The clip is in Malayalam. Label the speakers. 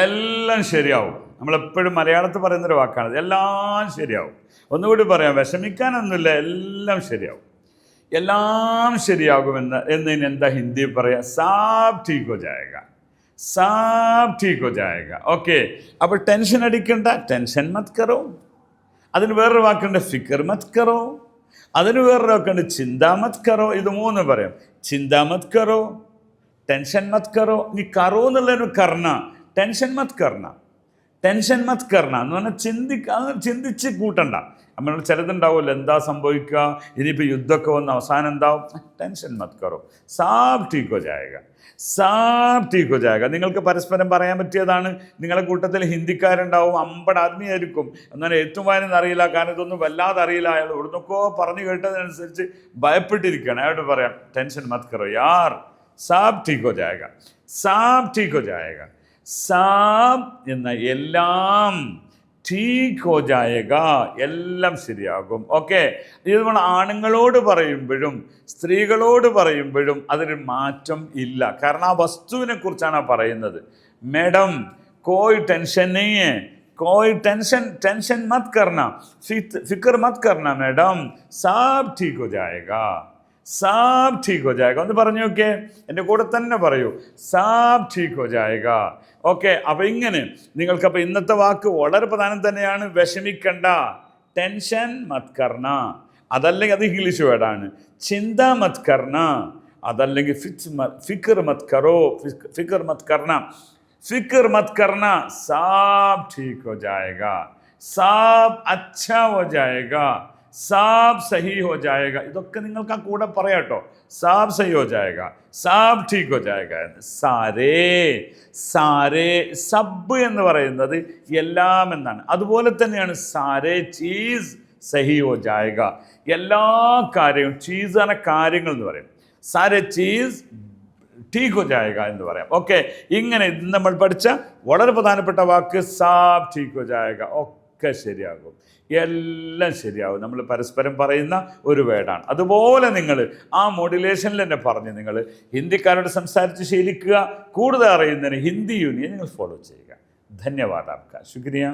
Speaker 1: എല്ലാം ശരിയാവും. നമ്മളെപ്പോഴും മലയാളത്തിൽ പറയുന്നൊരു വാക്കാണ്, എല്ലാം ശരിയാവും. ഒന്നുകൂടി പറയാം, വിഷമിക്കാനൊന്നുമില്ല, എല്ലാം ശരിയാവും. എല്ലാം ശരിയാകുമെന്ന് എന്നതിന് എന്താ ഹിന്ദി പറയാ? സാബ് ठीक हो जाएगा, സാബ് ठीक हो जाएगा. ഓക്കെ, അപ്പോൾ ടെൻഷൻ അടിക്കണ്ട, ടെൻഷൻ മത് കറോ. അതിന് വേറൊരു വാക്കുണ്ട്, ഫിക്കർ മത് കറോ. അതിന് വേറൊരു വാക്കുണ്ട്, ചിന്താ മത് കറോ. ഇത് മൂന്ന് പറയാം. ചിന്താ മത് കറോ, ടെൻഷൻ മത് കറോ. നീ കറോ എന്നുള്ളൊരു കർണ, ടെൻഷൻ മത് കർണ. ടെൻഷൻ മത് കർണ എന്ന് പറഞ്ഞാൽ ചിന്തിച്ച് കൂട്ടണ്ട. നമ്മൾ ചിലതുണ്ടാവുമല്ലോ, എന്താ സംഭവിക്കുക, ഇനിയിപ്പോൾ യുദ്ധമൊക്കെ വന്ന് അവസാനം എന്താവും? ടെൻഷൻ മത് കറോ, സാബ് ठीक हो जाएगा, സാബ് ठीक हो जाएगा. നിങ്ങൾക്ക് പരസ്പരം പറയാൻ പറ്റിയതാണ്. നിങ്ങളുടെ കൂട്ടത്തിൽ ഹിന്ദിക്കാരുണ്ടാവും, അമ്പട ആദ്മിയായിരിക്കും, എന്നാൽ എഴുത്തും വായനൊന്നും അറിയില്ല, കാരണം ഇതൊന്നും വല്ലാതെ അറിയില്ല. അയാൾ ഇവിടുന്നൊക്കെ പറഞ്ഞു കേട്ടതിനനുസരിച്ച് ഭയപ്പെട്ടിരിക്കുകയാണ്. അയാളോട് പറയാം, ടെൻഷൻ മത് കറോ യാർ, സാബ് ठीक हो जाएगा, സാബ് ठीक हो जाएगा. സാബ് എന്ന എല്ലാം, ठीक हो जाएगा, എല്ലാം ശരിയാകും. ഓക്കെ, ഇത് നമ്മൾ ആണുങ്ങളോട് പറയുമ്പോഴും സ്ത്രീകളോട് പറയുമ്പോഴും അതിന് മാറ്റം ഇല്ല, കാരണം ആ വസ്തുവിനെ കുറിച്ചാണ് പറയുന്നത്. മേഡം कोई टेंशन नहीं है, कोई टेंशन मत करना, फिक्र मत करना मैडम, सब ठीक हो जाएगा, സാബ് ठीक हो जाएगा. ഒന്ന് പറഞ്ഞു നോക്കേ, എൻ്റെ കൂടെ തന്നെ പറയൂ, സാബ് ठीक हो जाएगा. ഓക്കെ, അപ്പോൾ ഇങ്ങനെ നിങ്ങൾക്കപ്പോൾ ഇന്നത്തെ വാക്ക് വളരെ പ്രധാനം തന്നെയാണ്. വിഷമിക്കണ്ട, ടെൻഷൻ മത് കർണ, അതല്ലെങ്കിൽ അത് ഇംഗ്ലീഷ് വേർഡാണ്. ചിന്ത മത് കർണ, അതല്ലെങ്കിൽ ഫിക്ർ മത് കറോ, ഫിക്ർ മത് കർണ, ഫിക്ർ മത് കർണ, സാബ് ठीक हो जाएगा, സാബ് अच्छा हो जाएगा, സാബ് സഹി ഹോ ജായേഗ. ഇതൊക്കെ നിങ്ങൾക്ക് ആ കൂടെ പറയാട്ടോ. സാബ് സഹി ഹോ ജായേഗ, സാബ് ठीक हो जाएगा എന്ന്. സാരേ സബ് എന്ന് പറയുന്നത് എല്ലാം എന്നാണ്. അതുപോലെ തന്നെയാണ് സാരേ ചീസ് സഹി ഹോ ജായേഗ, എല്ലാ കാര്യവും. ചീസ് എന്ന കാര്യങ്ങൾ എന്ന് പറയും. സാരേ ചീസ് ठीक हो जाएगा എന്ന് പറയാം. ഓക്കെ, ഇങ്ങനെ നമ്മൾ പഠിച്ച വളരെ പ്രധാനപ്പെട്ട വാക്ക് സാബ് ठीक हो जाएगा. ഒക്കെ ശരിയാകും, എല്ലാം ശരിയാവും. നമ്മൾ പരസ്പരം പറയുന്ന ഒരു വേർഡാണ്. അതുപോലെ നിങ്ങൾ ആ മോഡുലേഷനിൽ തന്നെ പറഞ്ഞ് നിങ്ങൾ ഹിന്ദിക്കാരോട് സംസാരിച്ച് ശീലിക്കുക. കൂടുതൽ അറിയുന്നതിന് ഹിന്ദി യൂണിയൻ നിങ്ങൾ ഫോളോ ചെയ്യുക. ധന്യവാദ്, ആപ്കാ ശുക്രിയ.